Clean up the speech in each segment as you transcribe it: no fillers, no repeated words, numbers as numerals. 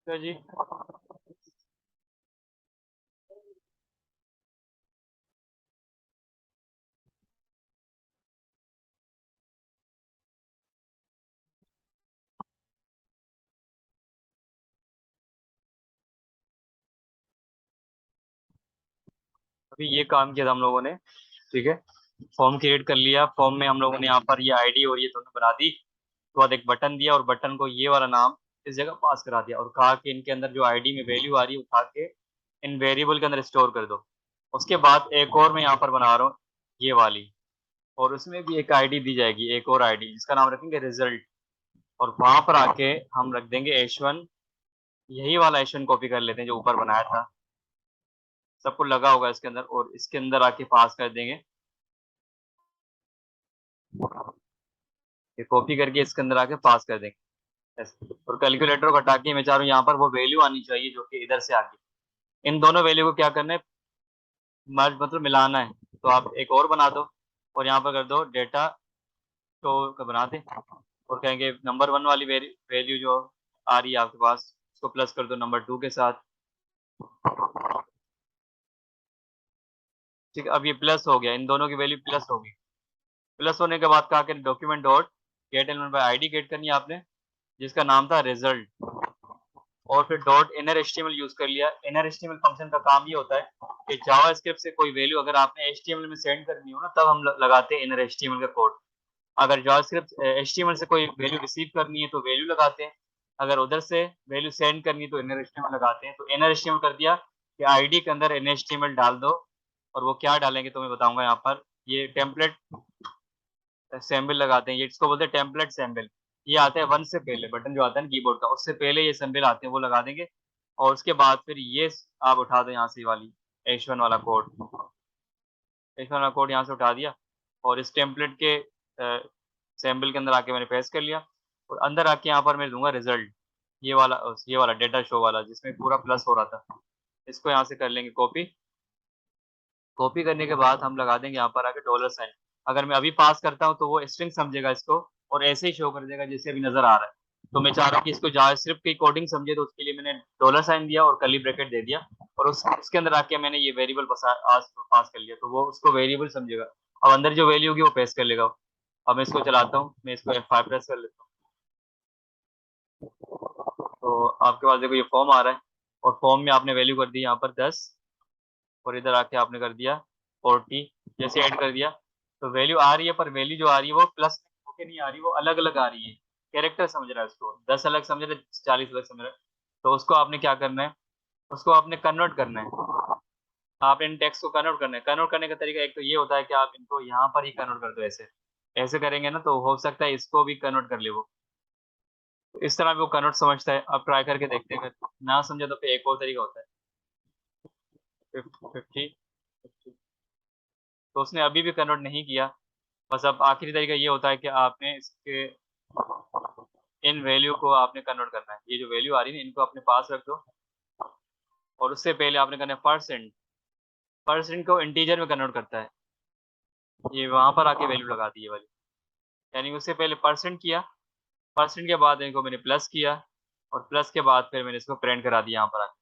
तो जी अभी ये काम किया था हम लोगों ने। ठीक है, फॉर्म क्रिएट कर लिया। फॉर्म में हम लोगों ने यहाँ पर ये आईडी और ये दोनों बना दी। उसके बाद एक बटन दिया और बटन को ये वाला नाम इस जगह पास करा दिया और कहा कि इनके अंदर जो आईडी में वैल्यू आ रही है उठा के इन वेरिएबल के अंदर स्टोर कर दो। उसके बाद एक और मैं यहाँ पर बना रहा हूँ, ये वाली, और उसमें भी एक आईडी दी जाएगी, एक और आईडी जिसका नाम रखेंगे रिजल्ट। और वहां पर आके हम रख देंगे H1। यही वाला H1 कॉपी कर लेते हैं जो ऊपर बनाया था, सबको लगा होगा इसके अंदर, और इसके अंदर आके पास कर देंगे। ये कॉपी करके इसके अंदर आके पास कर देंगे ऐसे। और कैलकुलेटर को हटा के मैं चाह रहा हूँ यहाँ पर वो वैल्यू आनी चाहिए जो कि इधर से आ गई। इन दोनों वैल्यू को क्या करना है, मर्ज मतलब मिलाना है। तो आप एक और बना दो और यहाँ पर कर दो डेटा शो का बना दे, और कहेंगे नंबर वन वाली वैल्यू जो आ रही है आपके पास उसको प्लस कर दो नंबर टू के साथ। ठीक है, अब ये प्लस हो गया, इन दोनों की वैल्यू प्लस होगी। प्लस होने के बाद कहा कि document dot get element by ID get करनी है आपने, जिसका नाम था रिजल्ट। और फिर डॉट इनर एचटीएमएल यूज कर लिया। इनर एचटीएमएल फंक्शन का काम ये होता है कि जावा स्क्रिप्ट से कोई वैल्यू अगर आपने एचटीएमएल में सेंड करनी हो ना, तब हम लगाते हैं इनर एचटीएमएल का कोड। अगर जावास्क्रिप्ट एचटीएमएल से कोई वैल्यू रिसीव करनी है तो वैल्यू लगाते हैं। अगर उधर से वैल्यू सेंड करनी है तो इनर एचटीएमएल लगाते हैं। तो इनर एचटीएमएल कर दिया कि आईडी के अंदर इनर एचटीएमएल डाल दो। और वो क्या डालेंगे तो मैं बताऊंगा यहाँ पर। ये टेम्पलेट सैम्बल लगाते हैं, ये इसको बोलते हैं टेम्पलेट सैम्बल। ये आते हैं वन से पहले, बटन जो आता है ना कीबोर्ड का उससे पहले ये सैम्बल आते हैं, वो लगा देंगे। और उसके बाद फिर ये आप उठा दो यहाँ से वाली H1 वाला कोड। H1 वाला कोड यहाँ से उठा दिया और इस टेम्पलेट के सैम्बल के अंदर आके मैंने पेस्ट कर लिया। और अंदर आके यहाँ पर मैं दूंगा रिजल्ट, ये वाला डेटा शो वाला जिसमें पूरा प्लस हो रहा था। इसको यहाँ से कर लेंगे कॉपी। कॉपी करने के बाद हम लगा देंगे यहाँ पर आके डॉलर साइन। अगर मैं अभी पास करता हूँ तो वो स्ट्रिंग समझेगा इसको और ऐसे ही शो कर देगा जैसे अभी नजर आ रहा है। तो मैं चाह रहा हूँ कि इसको जावास्क्रिप्ट की कोडिंग समझे, तो उसके लिए मैंने डॉलर साइन दिया और कर्ली ब्रैकेट दे दिया। और उसके अंदर आके मैंने ये वेरिएबल पास कर लिया, तो वो उसको वेरिएबल समझेगा। अब अंदर जो वैल्यू होगी वो पेस्ट कर लेगा। अब मैं इसको चलाता हूँ, मैं इसको F5 प्रेस कर लेता हूँ, तो आपके पास देखो ये फॉर्म आ रहा है। और फॉर्म में आपने वैल्यू कर दी यहाँ पर 10, और इधर आके आपने कर दिया 40। जैसे ऐड कर दिया तो वैल्यू आ रही है, पर वैल्यू जो आ रही है वो प्लस होके नहीं आ रही, वो अलग अलग आ रही है। कैरेक्टर समझ रहा है उसको, 10 अलग समझ रहा है, 40 अलग समझ रहा है। तो उसको आपने क्या करना है, उसको आपने कन्वर्ट करना है। आपने इन टेक्स्ट को कन्वर्ट करना है। कन्वर्ट करने का तरीका एक तो ये होता है कि आप इनको यहाँ पर ही कन्वर्ट कर दो ऐसे। ऐसे करेंगे ना तो हो सकता है इसको भी कन्वर्ट कर ले वो। तो इस तरह भी वो कन्वर्ट समझता है। अब ट्राई करके देखते हैं, अगर ना समझे तो फिर एक और तरीका होता है 50। तो उसने अभी भी कन्वर्ट नहीं किया। बस अब आखिरी तरीका ये होता है कि आपने इसके इन वैल्यू को आपने कन्वर्ट करना है। ये जो वैल्यू आ रही है ना, इनको अपने पास रख दो। और उससे पहले आपने करना है परसेंट। परसेंट को इंटीजर में कन्वर्ट करता है, ये वहां पर आके वैल्यू लगा दी ये वाली। यानी उससे पहले परसेंट किया, परसेंट के बाद इनको मैंने प्लस किया, और प्लस के बाद फिर मैंने इसको प्रिंट करा दिया यहाँ पर आके।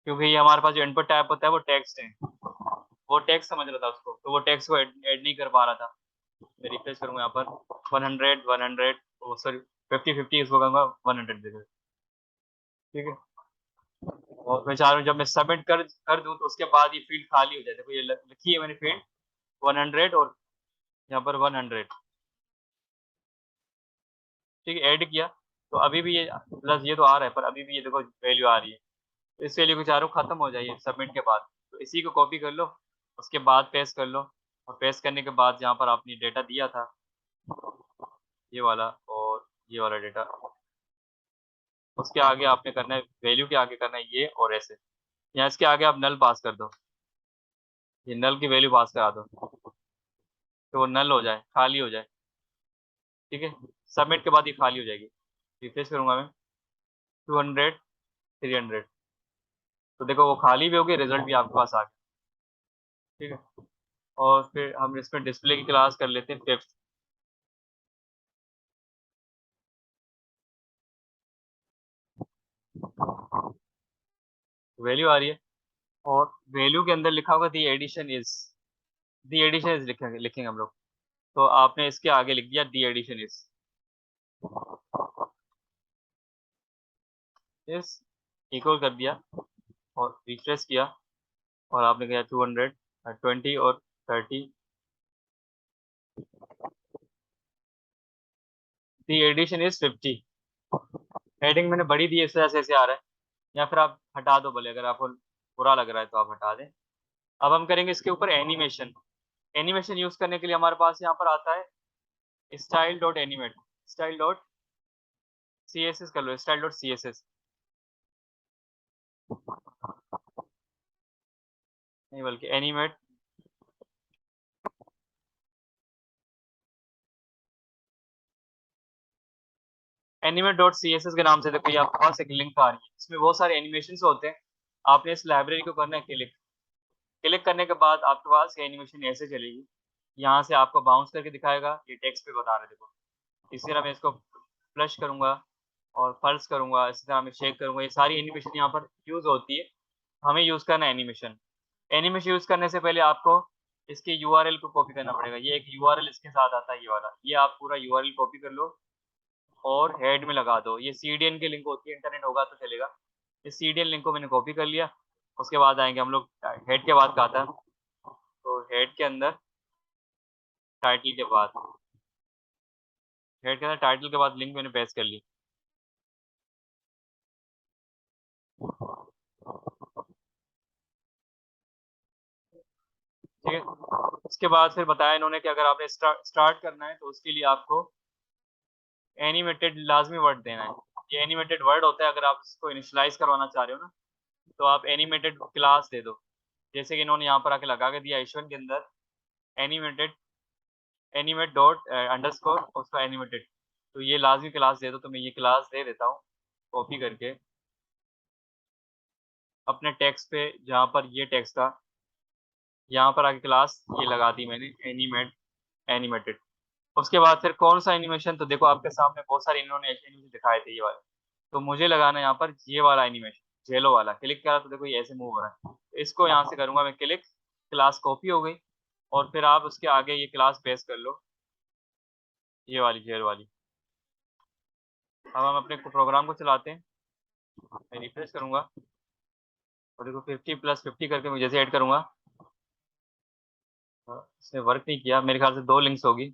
क्योंकि ये हमारे पास जो इनपुट टाइप होता है वो टेक्स्ट है, वो टेक्स्ट समझ रहा था उसको, तो वो टेक्स्ट को ऐड नहीं कर पा रहा था। मैं रिफ्रेश करूंगा यहाँ पर 100 100, सॉरी 50 50, इसको कहूँगा 100 दे दो। ठीक है, और मैं चाह रहा हूँ जब मैं सबमिट कर दूँ तो उसके बाद ये फील्ड खाली हो जाए। देखो ये लिखी है मैंने फील्ड 100 और यहाँ पर 100। ठीक है, ऐड किया तो अभी भी ये प्लस ये तो आ रहा है, पर अभी भी ये देखो वैल्यू आ रही है। तो इस वैल्यू को चाह रहा हूँ खत्म हो जाए सबमिट के बाद। तो इसी को कॉपी कर लो, उसके बाद पेस्ट कर लो। और पेस्ट करने के बाद जहाँ पर आपने डेटा दिया था, ये वाला और ये वाला डेटा, उसके आगे आपने करना है, वैल्यू के आगे करना है ये और ऐसे। यहाँ इसके आगे आप नल पास कर दो, ये नल की वैल्यू पास करा दो तो वो नल हो जाए, खाली हो जाए। ठीक है, सबमिट के बाद ये खाली हो जाएगी। रिफ्रेश करूंगा मैं 200 300, तो देखो वो खाली भी होगी, रिजल्ट भी आपके पास आ गया। ठीक है, और फिर हम इसमें डिस्प्ले की क्लास कर लेते हैं 5th। वैल्यू आ रही है, और वैल्यू के अंदर लिखा होगा the addition is, the addition is लिखेंगे हम लोग। तो आपने इसके आगे लिख दिया दी एडिशन इज इक्वल कर दिया और रिफ्रेश किया, और आपने कहा 200 20 और 30, दी एडिशन इज 50। हेडिंग मैंने बड़ी दी है, इस वजह से ऐसे आ रहा है, या फिर आप हटा दो भले, अगर आपको बुरा लग रहा है तो आप हटा दें। अब हम करेंगे इसके ऊपर एनिमेशन। एनिमेशन यूज करने के लिए हमारे पास यहाँ पर आता है style dot animate, style dot c s s कर लो, style dot c s s, नहीं बल्कि animate, animate dot c s s के नाम से देखो ये आपके पास एक लिंक आ रही है, इसमें बहुत सारे एनिमेशन होते हैं। आपने इस लाइब्रेरी को करना है क्लिक, क्लिक करने के बाद आपके पास एनिमेशन ऐसे चलेगी, यहाँ से आपको बाउंस करके दिखाएगा, ये टेक्स्ट पे बता रहे देखो। इसी तरह मैं इसको फ्लश करूंगा और फल्स करूंगा, इसी तरह मैं शेक करूंगा, ये सारी एनिमेशन यहाँ पर यूज होती है। हमें यूज करना है एनिमेशन। एनिमेशन यूज करने से पहले आपको इसके यूआरएल को कॉपी करना पड़ेगा, ये एक यूआरएल इसके साथ आता है, ये वाला, ये आप पूरा यूआरएल कॉपी कर लो और हेड में लगा दो। ये सीडीएन की लिंक होती है, इंटरनेट होगा तो चलेगा। इस सीडीएन लिंक को मैंने कॉपी कर लिया। उसके बाद आएंगे हम लोग हेड के बाद का आता है, तो हेड के अंदर टाइटल के बाद, हेड के अंदर टाइटल के बाद लिंक मैंने पेस्ट कर ली। ठीक है, उसके बाद फिर बताया इन्होंने कि अगर आपने स्टार्ट करना है तो उसके लिए आपको एनिमेटेड लाजमी वर्ड देना है। ये एनिमेटेड वर्ड होता है, अगर आप इसको इनिशलाइज करवाना चाह रहे हो ना, तो आप एनिमेटेड क्लास दे दो। जैसे कि इन्होंने यहाँ पर आके लगा के दिया H1 के अंदर एनिमेटेड, एनिमेट डॉट अंडरस्कोर उसका एनिमेटेड, तो ये लाजमी क्लास दे दो। तो मैं ये क्लास दे देता हूँ कॉपी करके अपने टेक्स्ट पे, जहाँ पर ये टेक्स्ट था, यहाँ पर आके क्लास ये लगा दी मैंने एनिमेट, एनिमेटेड। उसके बाद फिर कौन सा एनिमेशन, तो देखो आपके सामने बहुत सारे इन्होंने एनिमेशन दिखाए थे ये वाले, तो मुझे लगाना है यहाँ पर ये वाला एनिमेशन, जेलो वाला। क्लिक करा तो देखो ये ऐसे मूव हो रहा है, तो इसको यहाँ से करूंगा मैं क्लिक, क्लास कॉपी हो गई, और फिर आप उसके आगे ये क्लास पेस्ट कर लो, ये वाली जेल वाली। अब हम अपने प्रोग्राम को चलाते हैं, मैं रिफ्रेश करूंगा और देखो 50 प्लस 50 करके मैं जैसे ऐड करूंगा, इसने वर्क नहीं किया, मेरे ख्याल से 2 लिंक्स होगी।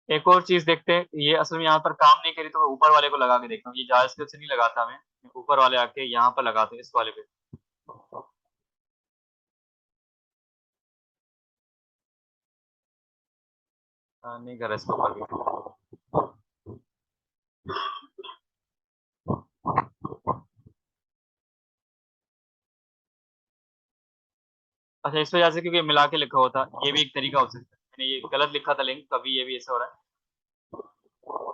एक और चीज देखते हैं, ये असल में यहाँ पर काम नहीं करी तो मैं ऊपर वाले को लगा के देखता हूँ, ये जावास्क्रिप्ट से नहीं लगाता मैं ऊपर वाले आके यहाँ पर लगाता हूँ, इस वाले पे। नहीं कर रहा इसके ऊपर भी। अच्छा, इस वजह से क्योंकि मिला के लिखा होता, ये भी एक तरीका हो सकता है, मैंने ये गलत लिखा था लिंक, कभी ये भी ऐसा हो रहा है।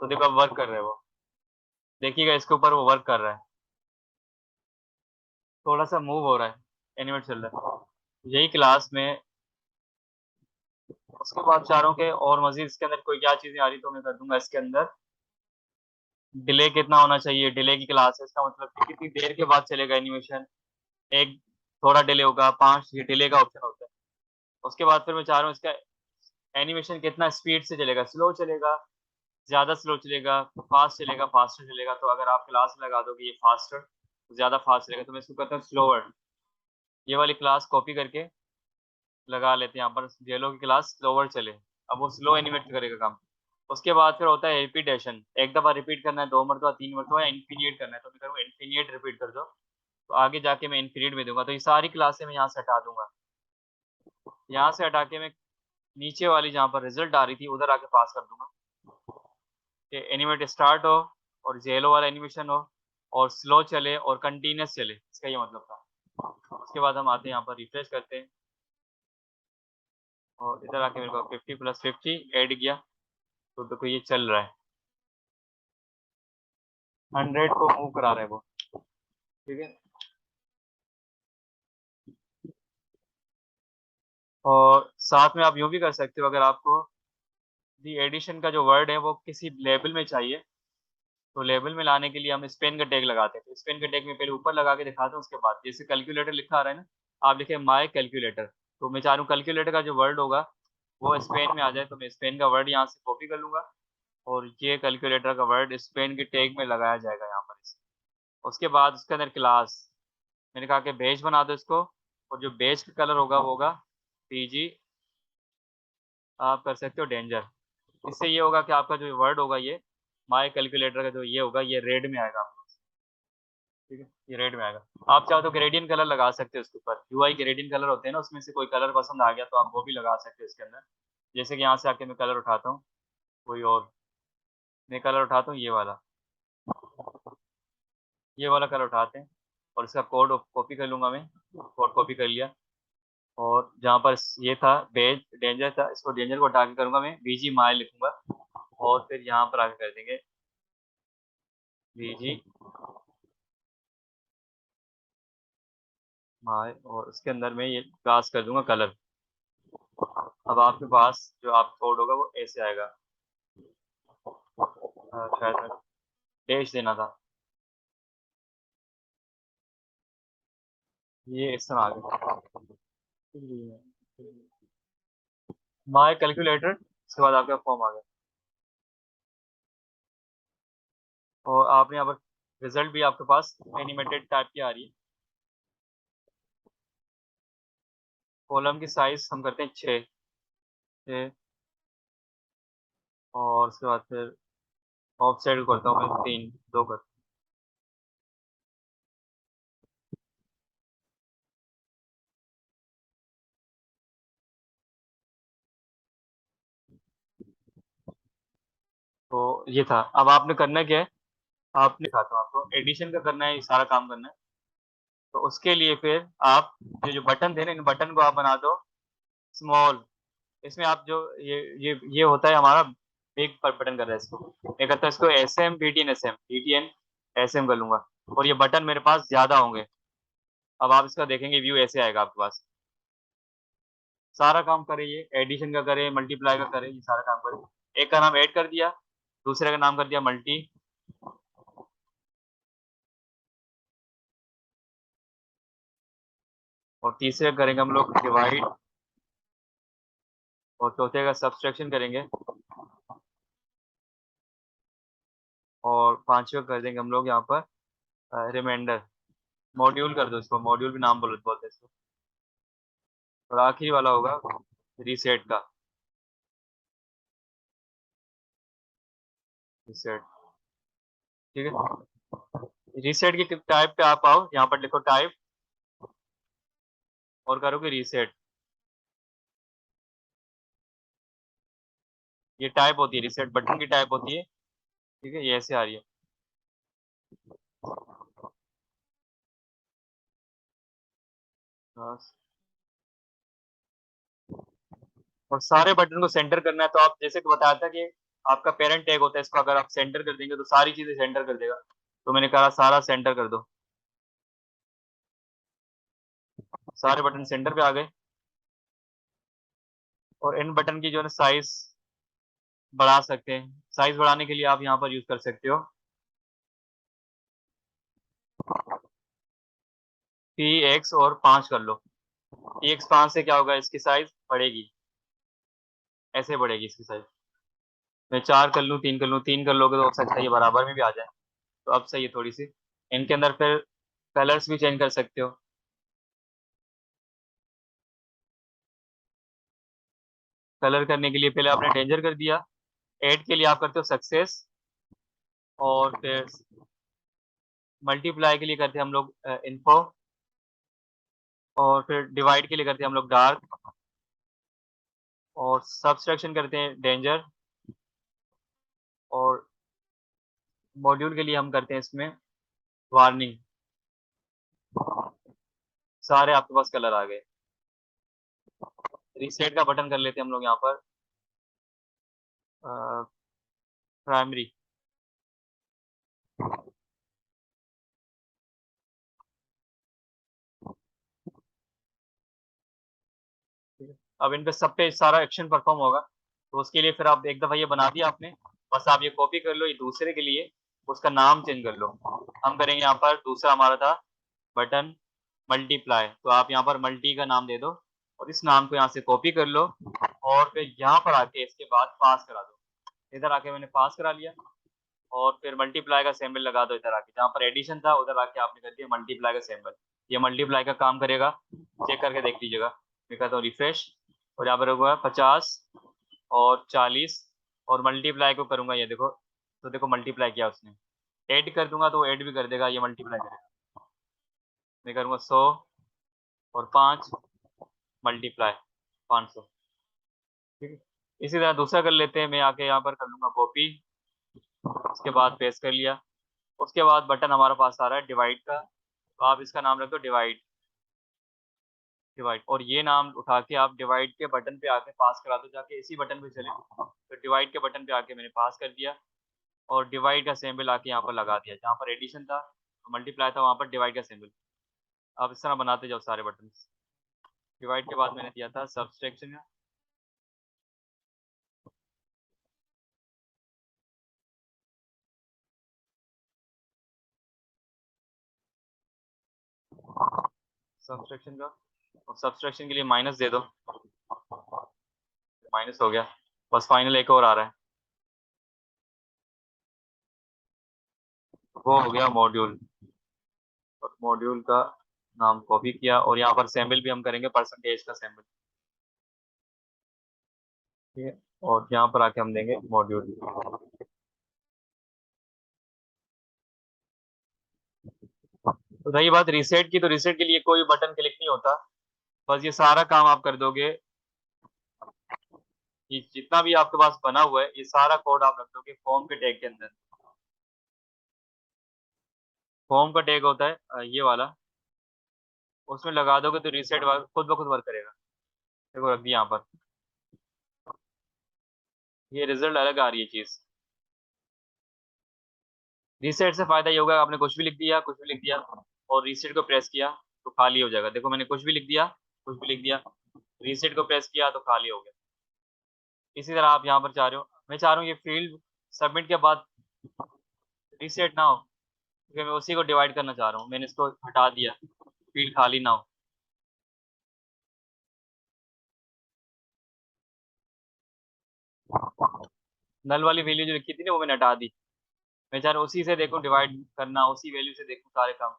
तो देखो अब वर्क कर रहा है वो, देखिएगा इसके ऊपर वो वर्क कर रहा है, थोड़ा सा मूव हो रहा है, एनिमेट चल रहा है यही क्लास में। उसके बाद चारों के और मजीद इसके अंदर कोई क्या चीजें आ रही तो मैं कर दूंगा इसके अंदर। डिले कितना होना चाहिए, डिले की क्लास है, इसका मतलब कि कितनी देर के बाद चलेगा एनिमेशन, एक थोड़ा डिले होगा, 5, ये डिले का ऑप्शन होता है। उसके बाद फिर मैं चाह रहा हूँ इसका एनिमेशन कितना स्पीड से चलेगा, स्लो चलेगा, ज्यादा स्लो चलेगा, फास्ट चलेगा, फास्टर चलेगा। तो अगर आप क्लास लगा दोगे ये फास्टर, तो ज्यादा फास्ट चलेगा, तो मैं इसको कहता हूँ स्लोवर। ये वाली क्लास कॉपी करके लगा लेते हैं यहाँ पर, जेलो की क्लास स्लोवर चले, अब वो स्लो एनिमेट करेगा काम। उसके बाद फिर होता है रिपीटेशन, एक दफा रिपीट करना है, 2 मरतबा, 3 मरतबा, या इन्फिनिट करना है, तो मैं करूँगा इन्फिनिट रिपीट कर दो, तो आगे जाके मैं इन्फिनिट में दूंगा। तो ये सारी क्लासें मैं यहाँ से हटा दूंगा, यहाँ से हटा के मैं नीचे वाली जहाँ पर रिजल्ट आ रही थी उधर आके पास कर दूंगा कि एनिमेट स्टार्ट हो और जेलो वाला एनिमेशन हो और स्लो चले और कंटिन्यूस चले, इसका ये मतलब था। उसके बाद हम आते हैं यहाँ पर रिफ्रेश करते हैं, और इधर आके मेरे को 50 प्लस 50 ऐड किया, तो देखो ये चल रहा है, 100 को मूव करा रहा है वो। ठीक है, और साथ में आप यूँ भी कर सकते हो, अगर आपको दी एडिशन का जो वर्ड है वो किसी लेबल में चाहिए, तो लेबल में लाने के लिए हम स्पेन का टैग लगाते हैं। तो स्पेन के टैग में पहले ऊपर लगा के दिखाता हूँ, उसके बाद जैसे कैलकुलेटर लिखा आ रहा है ना, आप लिखे माय कैलकुलेटर, तो मैं चाह रहा हूँ कैलकुलेटर का जो वर्ड होगा वो स्पेन में आ जाए, तो मैं स्पेन का वर्ड यहाँ से कॉपी कर लूँगा और ये कैलकुलेटर का वर्ड स्पेन के टैग में लगाया जाएगा यहाँ पर। उसके बाद उसके अंदर क्लास, मैंने कहा कि बेज बना दो इसको, और जो बेज का कलर होगा वो होगा पीजी, आप कर सकते हो डेंजर। इससे ये होगा कि आपका जो वर्ड होगा ये माय कैलकुलेटर का जो ये होगा ये रेड में आएगा आपको, ठीक है, ये रेड में आएगा। आप चाहो तो ग्रेडियंट कलर लगा सकते हो उसके ऊपर, यूआई ग्रेडियंट कलर होते हैं ना, उसमें से कोई कलर पसंद आ गया तो आप वो भी लगा सकते हो इसके अंदर। जैसे कि यहाँ से आके मैं कलर उठाता हूँ कोई और, मैं कलर उठाता हूँ ये वाला कलर उठाते हैं और इसका कोड कॉपी कर लूँगा मैं, कोड कॉपी कर लिया। और जहाँ पर ये था बेज डेंजर था, इसको डेंजर को हटा के करूँगा मैं बीजी माय लिखूँगा, और फिर यहाँ पर आके कर देंगे बीजी माय, और उसके अंदर मैं ये क्लास कर दूंगा कलर। अब आपके पास जो आप कोड होगा वो ऐसे आएगा, शायद डैश देना था, ये इस तरह आ गया माय कैलकुलेटर, उसके बाद आपका फॉर्म आ गया। और आपने यहाँ पर रिजल्ट भी आपके पास एनिमेटेड टाइप की आ रही है। कॉलम की साइज हम करते हैं 6, और उसके बाद फिर ऑफ साइड करता हूँ मैं 3, 2 कर। तो ये था। अब आपने करना क्या है, आपने दिखाता हूँ आपको, एडिशन का करना है, ये सारा काम करना है। तो उसके लिए फिर आप जो बटन थे ना, इन बटन को आप बना दो स्मॉल। इसमें आप जो ये होता है हमारा बिग बटन कर रहा है, इसको मैं करता हूँ इसको S M B T N S M B T N S M कर लूंगा, और ये बटन मेरे पास ज्यादा होंगे। अब आप इसका देखेंगे व्यू ऐसे आएगा आपके पास। सारा काम करे, ये एडिशन का करे, मल्टीप्लाई का करे, ये सारा काम करे। एक का नाम ऐड कर दिया, दूसरे का नाम कर दिया मल्टी, और तीसरे का करेंगे हम लोग डिवाइड, और चौथे का सब्सट्रैक्शन करेंगे, और पांचवे कर देंगे हम लोग यहाँ पर रिमाइंडर। मॉड्यूल कर दो इसको, मॉड्यूल भी नाम बोलते हैं इसको। और आखिरी वाला होगा रीसेट का, रीसेट, ठीक है। रीसेट की टाइप पे आप आओ, यहाँ पर लिखो टाइप, और करोगे रीसेट। ये टाइप होती है, रीसेट बटन की टाइप होती है, ठीक है, ये ऐसे आ रही है बस। और सारे बटन को सेंटर करना है, तो आप जैसे कि बताया था कि आपका पेरेंट टैग होता है, इसको अगर आप सेंटर कर देंगे तो सारी चीजें सेंटर कर देगा, तो मैंने कहा सारा सेंटर कर दो। सारे बटन सेंटर पे आ गए। और इन बटन की जो है साइज बढ़ा सकते हैं, साइज बढ़ाने के लिए आप यहाँ पर यूज कर सकते हो पी एक्स, और 5 कर लो। पी एक्स 5 से क्या होगा, इसकी साइज बढ़ेगी, ऐसे बढ़ेगी इसकी साइज। मैं 4 कर लूँ, 3 कर लूँ, 3 कर लोगे तो हो सकता है ये बराबर में भी आ जाए, तो अब सही है थोड़ी सी। इनके अंदर फिर कलर्स भी चेंज कर सकते हो। कलर करने के लिए पहले आपने डेंजर कर दिया, ऐड के लिए आप करते हो सक्सेस, और फिर मल्टीप्लाई के लिए करते हैं हम लोग इन्फो, और फिर डिवाइड के लिए करते हैं हम लोग डार्क, और सब्सट्रैक्शन करते हैं डेंजर, और मॉड्यूल के लिए हम करते हैं इसमें वार्निंग। सारे आपके पास कलर आ गए। रीसेट का बटन कर लेते हैं हम लोग यहाँ पर प्राइमरी, ठीक है। अब इन पे सब पे सारा एक्शन परफॉर्म होगा, तो उसके लिए फिर आप एक दफ़ा ये बना दिया आपने, बस आप ये कॉपी कर लो, ये दूसरे के लिए उसका नाम चेंज कर लो। हम करेंगे यहाँ पर, दूसरा हमारा था बटन मल्टीप्लाई, तो आप यहाँ पर मल्टी का नाम दे दो और इस नाम को यहाँ से कॉपी कर लो और फिर यहाँ पर आके इसके बाद पास करा दो। इधर आके मैंने पास करा लिया और फिर मल्टीप्लाई का सिंबल लगा दो इधर आके, जहाँ पर एडिशन था उधर आके आपने कर दिया मल्टीप्लाई का सिंबल। ये मल्टीप्लाई का काम करेगा, चेक करके देख लीजिएगा। मैं कहता हूँ रिफ्रेश, और यहाँ पर होगा 50 और 40 और मल्टीप्लाई को करूंगा, ये देखो, तो देखो मल्टीप्लाई किया उसने। ऐड कर दूंगा तो ऐड भी कर देगा, ये मल्टीप्लाई करेगा। मैं करूंगा 100 और 5 मल्टीप्लाई 500। ठीक है, इसी तरह दूसरा कर लेते हैं। मैं आके यहाँ पर कर लूंगा कॉपी, उसके बाद पेस्ट कर लिया। उसके बाद बटन हमारे पास आ रहा है डिवाइड का, तो आप इसका नाम रख दो डिवाइड। डिवाइड, और ये नाम उठा के आप डिवाइड के बटन पे आके पास करा दो, जाके इसी बटन पे चले, तो डिवाइड के बटन पे आके मैंने पास कर दिया और डिवाइड का सिंबल आके यहाँ पर लगा दिया। जहाँ पर एडिशन था, मल्टीप्लाई था, वहाँ पर डिवाइड का सिंबल। आप इस तरह बनाते जाओ सारे बटन। डिवाइड के बाद मैंने दिया था सब्सट्रैक्शन का, सब्सट्रैक्शन का, और सब्सट्रैक्शन के लिए माइनस दे दो, माइनस हो गया। बस फाइनल एक और आ रहा है, वो हो गया मॉड्यूल। और मॉड्यूल का नाम कॉपी किया और यहाँ पर सिंबल भी हम करेंगे परसेंटेज का सिंबल। ठीक है, और यहाँ पर आके हम देंगे मॉड्यूल। तो रही बात रीसेट की, तो रीसेट के लिए कोई बटन क्लिक नहीं होता, बस ये सारा काम आप कर दोगे। ये जितना भी आपके पास बना हुआ है, ये सारा कोड आप रख दोगे फॉर्म के टैग के अंदर। फॉर्म का टैग होता है ये वाला, उसमें लगा दोगे तो रीसेट खुद ब खुद वर्क करेगा। देखो रख दिया यहाँ पर, ये रिजल्ट अलग आ रही है चीज। रीसेट से फायदा ये होगा, आपने कुछ भी लिख दिया, कुछ भी लिख दिया और रीसेट को प्रेस किया तो खाली हो जाएगा। देखो मैंने कुछ भी लिख दिया, कुछ भी लिख दिया, रीसेट को प्रेस किया तो खाली हो गया। इसी तरह आप यहाँ पर चाह रहे हो, मैं चाह रहा हूँ ये फील्ड सबमिट के बाद रीसेट ना हो, क्योंकि मैं उसी को डिवाइड करना चाह रहा हूँ। मैंने इसको हटा दिया, फील्ड खाली ना हो। नल वाली वैल्यू जो लिखी थी ना, वो मैंने हटा दी। मैं चाह रहा हूँ उसी से देखो डिवाइड करना, उसी वैल्यू से देखो सारे काम।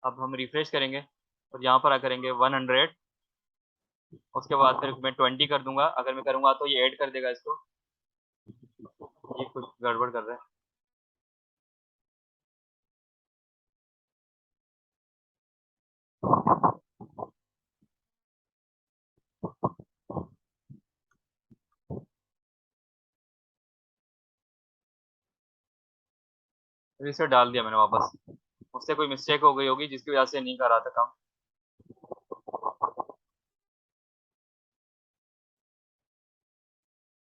अब हम रिफ्रेश करेंगे और यहाँ पर आ करेंगे 100, उसके बाद फिर मैं 20 कर दूंगा। अगर मैं करूंगा तो ये ऐड कर देगा इसको, ये कुछ गड़बड़ कर रहा है। रीसेट डाल दिया मैंने वापस, उससे कोई मिस्टेक हो गई होगी जिसकी वजह से नहीं कर रहा था काम।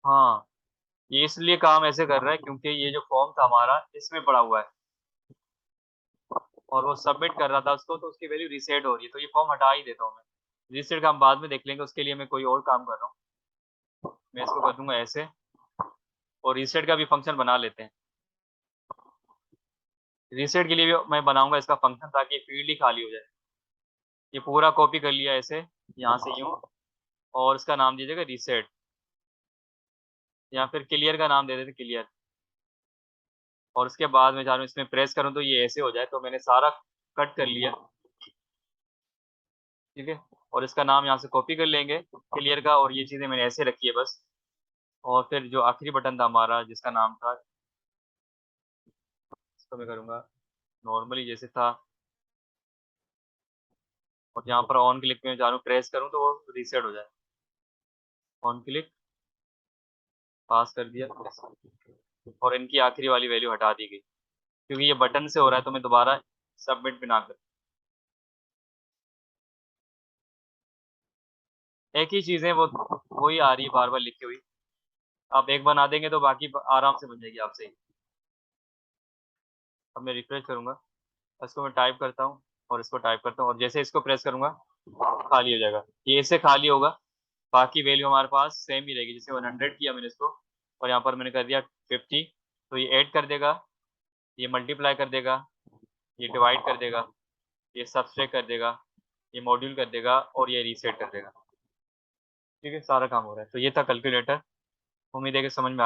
हाँ, ये इसलिए काम ऐसे कर रहा है क्योंकि ये जो फॉर्म था हमारा इसमें पड़ा हुआ है और वो सबमिट कर रहा था उसको, तो उसकी वैल्यू रीसेट हो रही है, तो ये फॉर्म हटा ही देता हूँ मैं। रीसेट का हम बाद में देख लेंगे, उसके लिए मैं कोई और काम कर रहा हूँ। मैं इसको कर दूंगा ऐसे, और रीसेट का भी फंक्शन बना लेते हैं। रीसेट के लिए भी मैं बनाऊंगा इसका फंक्शन, ताकि फील्ड ही खाली हो जाए। ये पूरा कॉपी कर लिया ऐसे, यहाँ से यूँ, और इसका नाम दीजिएगा रीसेट, या फिर क्लियर का नाम दे देते क्लियर। और उसके बाद मैं चाह रहा हूँ इसमें प्रेस करूँ तो ये ऐसे हो जाए, तो मैंने सारा कट कर लिया। ठीक है, और इसका नाम यहाँ से कॉपी कर लेंगे क्लियर का, और ये चीज़ें मैंने ऐसे रखी है बस। और फिर जो आखिरी बटन था हमारा जिसका नाम था, इसको मैं करूँगा नॉर्मली जैसे था, और यहाँ पर ऑन क्लिक में चाह रहा हूँ प्रेस करूँ तो वो रीसेट हो जाए। ऑन क्लिक, पास कर दिया, और इनकी आखिरी वाली वैल्यू हटा दी गई, क्योंकि ये बटन से हो रहा है तो मैं दोबारा सबमिट भी ना कर। एक ही चीज़ें वो वही आ रही है बार बार लिखी हुई। आप एक बना देंगे तो बाकी आराम से बन जाएगी आपसे ही। अब मैं रिफ्रेश करूंगा, इसको मैं टाइप करता हूँ और इसको टाइप करता हूँ, और जैसे इसको प्रेस करूंगा खाली हो जाएगा, ये ऐसे खाली होगा। बाकी वैल्यू हमारे पास सेम ही रहेगी। जैसे 100 किया मैंने इसको और यहाँ पर मैंने कर दिया 50, तो ये ऐड कर देगा, ये मल्टीप्लाई कर देगा, ये डिवाइड कर देगा, ये सब्सट्रैक्ट कर देगा, ये मॉड्यूल कर देगा और ये रीसेट कर देगा। ठीक है, सारा काम हो रहा है। तो ये था कैलकुलेटर। उम्मीद है कि समझ में आ